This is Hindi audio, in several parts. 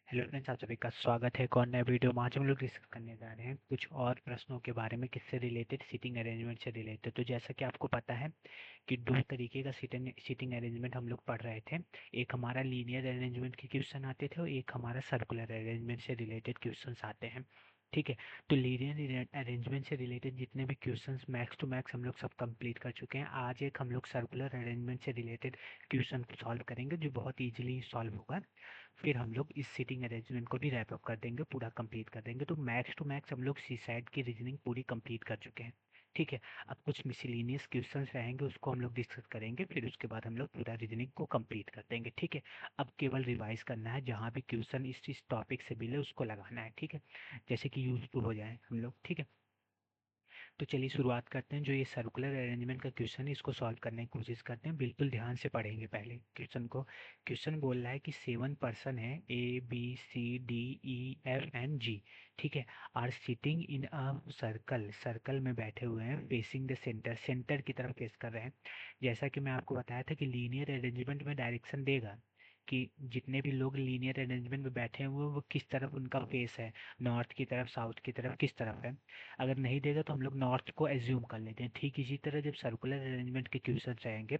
हेलो फ्रेंड्स, आप सभी का स्वागत है एक और नए वीडियो में। आज हम लोग डिस्कस करने जा रहे हैं कुछ और प्रश्नों के बारे में, किससे रिलेटेड, सीटिंग अरेंजमेंट से रिलेटेड। तो जैसा कि आपको पता है कि दो तरीके का सीटिंग अरेंजमेंट हम लोग पढ़ रहे थे। एक हमारा लीनियर अरेंजमेंट के क्वेश्चन आते थे और एक हमारा सर्कुलर अरेंजमेंट से रिलेटेड क्वेश्चन आते हैं। ठीक है। तो लीनियर अरेंजमेंट से रिलेटेड जितने भी क्वेश्चंस मैक्स टू मैक्स हम लोग सब कंप्लीट कर चुके हैं। आज एक हम लोग सर्कुलर अरेंजमेंट से रिलेटेड क्वेश्चन को सॉल्व करेंगे जो बहुत ईजिली सॉल्व होगा। फिर हम लोग इस सीटिंग अरेंजमेंट को भी रैप अप कर देंगे, पूरा कंप्लीट कर देंगे। तो मैक्स टू मैक्स हम लोग सी साइड की रीजनिंग पूरी कंप्लीट कर चुके हैं। ठीक है। अब कुछ मिसलिनियस क्वेश्चंस रहेंगे, उसको हम लोग डिस्कस करेंगे, फिर उसके बाद हम लोग पूरा रीजनिंग को कंप्लीट कर देंगे। ठीक है। अब केवल रिवाइज करना है, जहाँ भी क्वेश्चन इस टॉपिक से मिले उसको लगाना है। ठीक है। जैसे कि यूजफुल हो जाए हम लोग। ठीक है। तो चलिए शुरुआत करते हैं। जो ये सर्कुलर अरेंजमेंट का क्वेश्चन है इसको सॉल्व करने की कोशिश करते हैं। बिल्कुल ध्यान से पढ़ेंगे पहले क्वेश्चन को। क्वेश्चन बोल रहा है कि 7 पर्सन है, A B C D E F and G। ठीक है। Are sitting in a circle, circle में बैठे हुए हैं, फेसिंग द सेंटर, सेंटर की तरफ फेस कर रहे हैं। जैसा कि मैं आपको बताया था कि लीनियर अरेंजमेंट में डायरेक्शन देगा कि जितने भी लोग लीनियर अरेंजमेंट में बैठे हुए हैं वो किस तरफ उनका फेस है, नॉर्थ की तरफ, साउथ की तरफ, किस तरफ है। अगर नहीं देगा तो हम लोग नॉर्थ को एज्यूम कर लेते हैं। ठीक इसी तरह जब सर्कुलर अरेंजमेंट के क्वेश्चन रहेंगे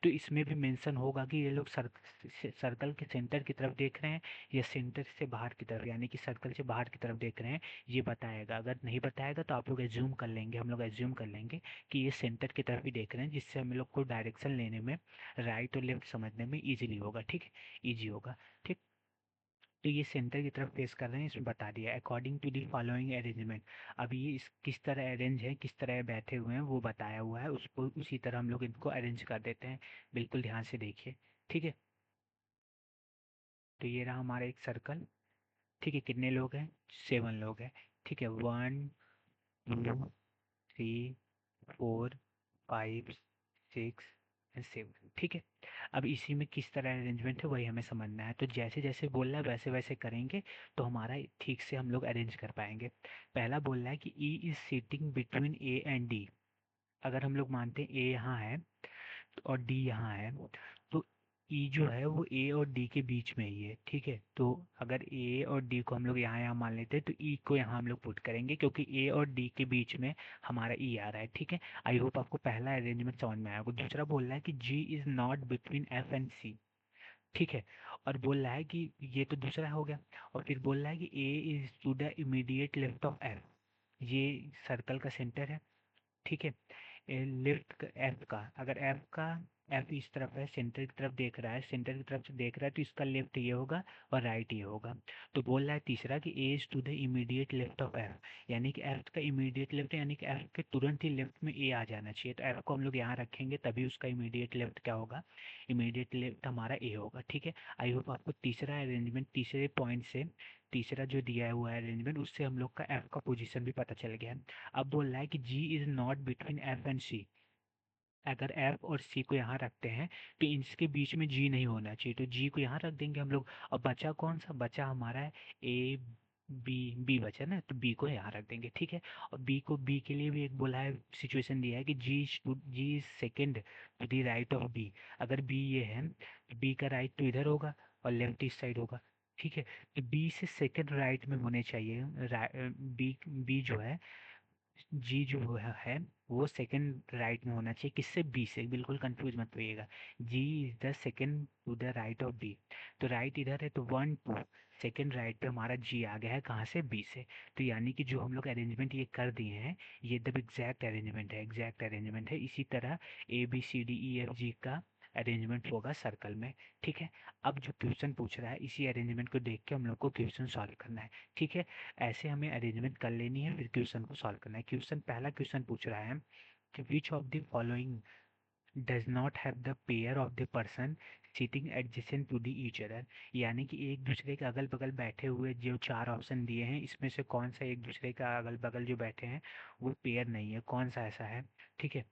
तो इसमें भी मेंशन होगा कि ये लोग सर्कल के सेंटर की तरफ देख रहे हैं या सेंटर से बाहर की तरफ, यानी कि सर्कल से बाहर की तरफ देख रहे हैं, ये बताएगा। अगर नहीं बताएगा तो आप लोग एज्यूम कर लेंगे, हम लोग एज्यूम कर लेंगे कि ये सेंटर की तरफ ही देख रहे हैं, जिससे हम लोग को डायरेक्शन लेने में, राइट और लेफ्ट समझने में ईजिली होगा। ठीक है। ईजी होगा। ठीक। तो ये सेंटर की तरफ फेस कर रहे हैं, इसमें बता दिया according to the following arrangement. अब ये इस किस तरह अरेंज है, किस तरह बैठे हुए हैं वो बताया हुआ है, उसको उसी तरह हम लोग इनको अरेंज कर देते हैं। बिल्कुल ध्यान से देखिए। ठीक है। तो ये रहा हमारा एक सर्कल। ठीक है। कितने लोग हैं? 7 लोग हैं। ठीक है। 1 2 3 4 5 6 और 7। ठीक है। अब इसी में किस तरह अरेंजमेंट है वही हमें समझना है। तो जैसे जैसे बोल रहा है वैसे वैसे करेंगे तो हमारा ठीक से हम लोग अरेंज कर पाएंगे। पहला बोल रहा है कि E is sitting between A and D. अगर हम लोग मानते हैं ए यहाँ है और डी यहाँ है, तो ई जो है वो ए और डी के बीच में ही है। ठीक है। तो अगर ए और डी को हम लोग यहाँ यहाँ मान लेते हैं तो ई को यहाँ हम लोग पुट करेंगे, क्योंकि ए और डी के बीच में हमारा ई आ रहा है। ठीक है। आई होप आपको पहला अरेंजमेंट समझ में आया होगा। दूसरा बोल रहा है कि G is not between F and C. ठीक है। और बोल रहा है कि ये तो दूसरा हो गया। और फिर बोल रहा है कि A is to the immediate left of F. ये सर्कल का सेंटर है। ठीक है। लेफ्ट एफ का, अगर एफ का, एफ इस तरफ है, सेंटर की तरफ देख रहा है, सेंटर की तरफ से देख रहा है, तो इसका लेफ्ट ये होगा और राइट ये होगा। तो बोल रहा है तीसरा कि A is to the immediate left of F, यानी कि एफ का इमीडिएट लेफ्ट, यानी कि एफ के तुरंत ही लेफ्ट में ए आ जाना चाहिए। तो एफ को हम लोग यहाँ रखेंगे तभी उसका इमीडिएट लेफ्ट क्या होगा, इमीडिएट लेफ्ट हमारा ए होगा। ठीक है। आई होप आपको तीसरा अरेंजमेंट, तीसरे पॉइंट से, तीसरा जो दिया हुआ है अरेंजमेंट, उससे हम लोग का एफ का पोजीशन भी पता चल गया है। अब बोल रहा है कि G is not between F and C. अगर एफ और सी को यहाँ रखते हैं तो इसके बीच में जी नहीं होना चाहिए, तो जी को यहाँ रख देंगे हम लोग। और बचा कौन सा? बचा हमारा है ए बी, बी बचा ना, तो बी को यहाँ रख देंगे। ठीक है। और बी को, बी के लिए भी एक बोला है, सिचुएशन दिया है कि G is second to the right of B. अगर बी ये है तो बी का राइट तो इधर होगा और लेफ्ट इस साइड होगा। ठीक है। तो बी से सेकेंड राइट में होने चाहिए। बी बी जो है, जी जो है वो सेकंड राइट में होना चाहिए। किससे? बी से। बिल्कुल कंफ्यूज मत होइएगा। G is the second to the right of B. तो राइट इधर है तो 1 2, सेकंड राइट पे हमारा जी आ गया है, कहाँ से? बी से। तो यानी कि जो हम लोग अरेंजमेंट ये कर दिए हैं ये एकदम एग्जैक्ट अरेंजमेंट है, एग्जैक्ट अरेंजमेंट है। इसी तरह ABCDEFG का अरेंजमेंट होगा सर्कल में। ठीक है। अब जो क्वेश्चन पूछ रहा है इसी अरेंजमेंट को देख के हम लोग को क्वेश्चन सॉल्व करना है। ठीक है। ऐसे हमें अरेंजमेंट कर लेनी है, फिर क्वेश्चन को सॉल्व करना है। क्वेश्चन, पहला क्वेश्चन पूछ रहा है कि which of the following does not have the pair of the person sitting adjacent to the each other. यानी कि एक दूसरे के अगल बगल बैठे हुए जो 4 ऑप्शन दिए हैं इसमें से कौन सा एक दूसरे का अगल बगल जो बैठे हैं वो पेयर नहीं है, कौन सा ऐसा है। ठीक है।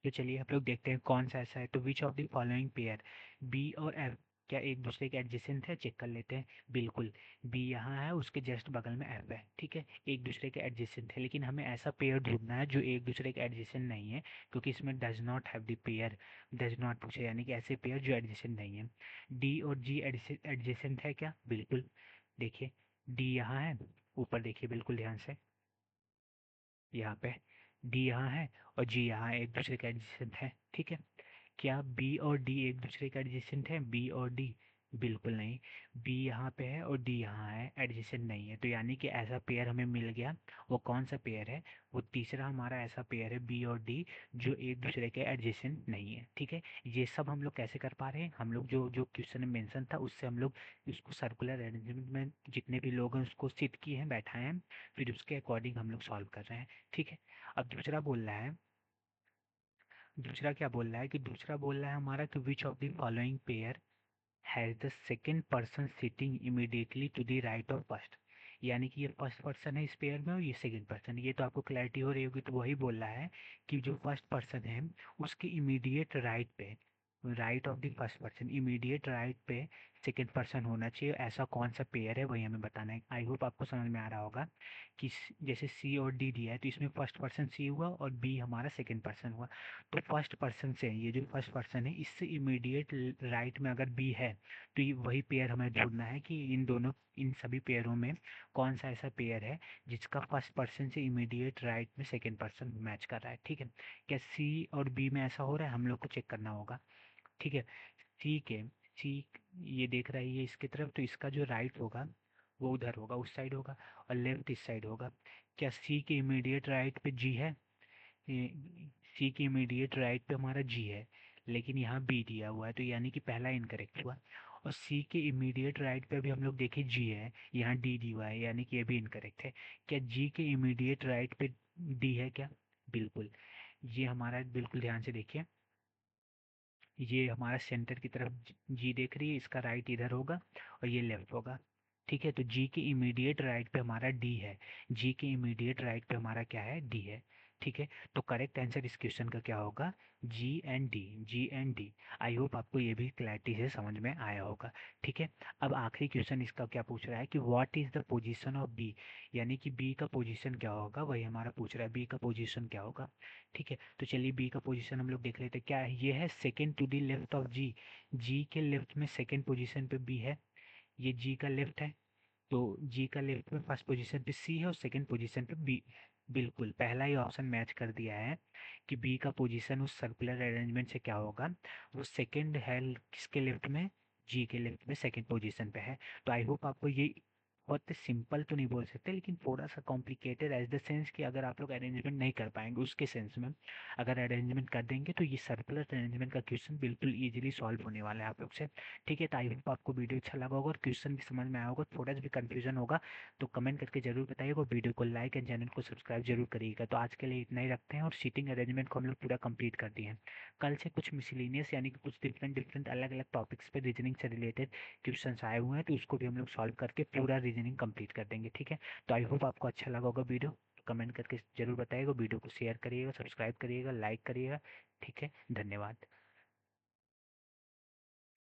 तो चलिए हम लोग देखते हैं कौन सा ऐसा है। तो which of the following pair, B और एफ क्या एक दूसरे के एडजेसेंट है? चेक कर लेते हैं। बिल्कुल, बी यहाँ है, उसके जस्ट बगल में एफ है, ठीक है, एक दूसरे के एडजेसेंट है। लेकिन हमें ऐसा पेयर ढूंढना है जो एक दूसरे के एडजेसेंट नहीं है, क्योंकि इसमें does not have the pair, does not पूछे, यानी कि ऐसे पेयर जो एडजेसेंट नहीं है। डी और जी एडजेसेंट है क्या? बिल्कुल, देखिए डी यहाँ है, ऊपर देखिए बिल्कुल ध्यान से, यहाँ पे डी यहाँ है और जी यहाँ एक दूसरे का एडजेसेंट है, ठीक है। क्या बी और डी एक दूसरे का एडजेसेंट है? बी और डी बिल्कुल नहीं, बी यहाँ पे है और डी यहाँ है, एडजेसेंट नहीं है। तो यानी कि ऐसा पेयर हमें मिल गया। वो कौन सा पेयर है? वो तीसरा हमारा ऐसा पेयर है बी और डी जो एक दूसरे के एडजेसेंट नहीं है, ठीक है। ये सब हम लोग कैसे कर पा रहे हैं? हम लोग जो जो क्वेश्चन में मेंशन था उससे हम लोग इसको सर्कुलर अरेंजमेंट में जितने भी लोग हैं उसको सिट किए हैं, बैठाए हैं, फिर उसके अकॉर्डिंग हम लोग सॉल्व कर रहे हैं, ठीक है। अब दूसरा बोल रहा है, दूसरा क्या बोल रहा है कि दूसरा बोल रहा है हमारा कि which of the following pair has the second person sitting immediately to the right of first. यानी कि ये फर्स्ट पर्सन है इस पेयर में और ये सेकंड पर्सन। ये तो आपको क्लैरिटी हो रही होगी। तो वही बोल रहा है कि जो फर्स्ट पर्सन है उसके इमीडिएट राइट पे, right of the first person, immediate right पे सेकंड पर्सन होना चाहिए। ऐसा कौन सा पेयर है वही हमें बताना है। आई होप आपको समझ में आ रहा होगा कि जैसे सी और डी दिया है तो इसमें फर्स्ट पर्सन सी हुआ और बी हमारा सेकंड पर्सन हुआ। तो फर्स्ट पर्सन से, ये जो फर्स्ट पर्सन है इससे इमीडिएट राइट में अगर बी है तो ये वही पेयर हमें ढूंढना है कि इन दोनों, इन सभी पेयरों में कौन सा ऐसा पेयर है जिसका फर्स्ट पर्सन से इमीडिएट राइट में सेकंड पर्सन मैच कर रहा है, ठीक है। क्या सी और बी में ऐसा हो रहा है? हम लोग को चेक करना होगा, ठीक है। सी के, सी ये देख रहा है ये इसकी तरफ, तो इसका जो राइट होगा वो उधर होगा, उस साइड होगा, और लेफ्ट इस साइड होगा। क्या सी के इमीडिएट राइट पे जी है? सी के इमीडिएट राइट पे हमारा जी है, लेकिन यहाँ बी दिया हुआ है, तो यानी कि पहला इनकरेक्ट हुआ। और सी के इमीडिएट राइट पे भी हम लोग देखें जी है, यहाँ डी दी हुआ है, यानी कि ये भी इनकरेक्ट है। क्या जी के इमीडिएट राइट पे डी है क्या? बिल्कुल, ये हमारा बिल्कुल ध्यान से देखिए, ये हमारा सेंटर की तरफ जी देख रही है, इसका राइट इधर होगा और ये लेफ्ट होगा, ठीक है। तो जी के इमीडिएट राइट पे हमारा डी है, जी के इमीडिएट राइट पे हमारा क्या है? डी है, ठीक है। तो करेक्ट आंसर इस क्वेश्चन का क्या होगा? G and D, G and D. I hope आपको ये भी क्लैरिटी से समझ में आया होगा, ठीक है। अब आखिरी क्वेश्चन इसका क्या पूछ रहा है कि what is the position of B, यानी कि बी का पोजीशन क्या होगा वही हमारा पूछ रहा है, बी का पोजीशन क्या होगा, ठीक है। तो चलिए बी का पोजीशन हम लोग देख लेते हैं। क्या है? ये है second to the left of G, G के लेफ्ट में सेकेंड पोजीशन पे बी है, ये जी का लेफ्ट है। तो जी का लेफ्ट में फर्स्ट पोजीशन पे सी है और सेकंड पोजीशन पे बी। बिल्कुल पहला ही ऑप्शन मैच कर दिया है कि बी का पोजीशन उस सर्कुलर अरेंजमेंट से क्या होगा, वो सेकंड है किसके लेफ्ट में? जी के लेफ्ट में सेकंड पोजीशन पे है। तो आई होप आपको ये बहुत सिंपल तो नहीं बोल सकते, लेकिन थोड़ा सा कॉम्प्लिकेटेड एज द सेंस कि अगर आप लोग अरेंजमेंट नहीं कर पाएंगे उसके सेंस में, अगर अरेंजमेंट कर देंगे तो ये सर्कुलर अरेंजमेंट का क्वेश्चन बिल्कुल इजीली सॉल्व होने वाला है आप लोग से, ठीक है। तो आई होप आपको वीडियो अच्छा लगा होगा और क्वेश्चन भी समझ में आया होगा। थोड़ा सा भी कंफ्यूजन होगा तो कमेंट करके जरूर बताइएगा, वीडियो को लाइक एंड चैनल को सब्सक्राइब जरूर करिएगा। तो आज के लिए इतना ही रखते हैं और सीटिंग अरेंजमेंट को हम लोग पूरा कंप्लीट कर दिए हैं। कल से कुछ मिसलिनियस यानी कि कुछ डिफरेंट डिफरेंट अलग अलग टॉपिक्स पे रीजनिंग से रिलेटेड क्वेश्चंस आए हुए हैं, तो उसको भी हम लोग सॉल्व करके पूरा रीजनिंग कंप्लीट कर देंगे, ठीक है। तो आई होप आपको अच्छा लगा होगा वीडियो, कमेंट करके जरूर बताइएगा, वीडियो को शेयर करिएगा, सब्सक्राइब करिएगा, लाइक करिएगा, ठीक है। धन्यवाद।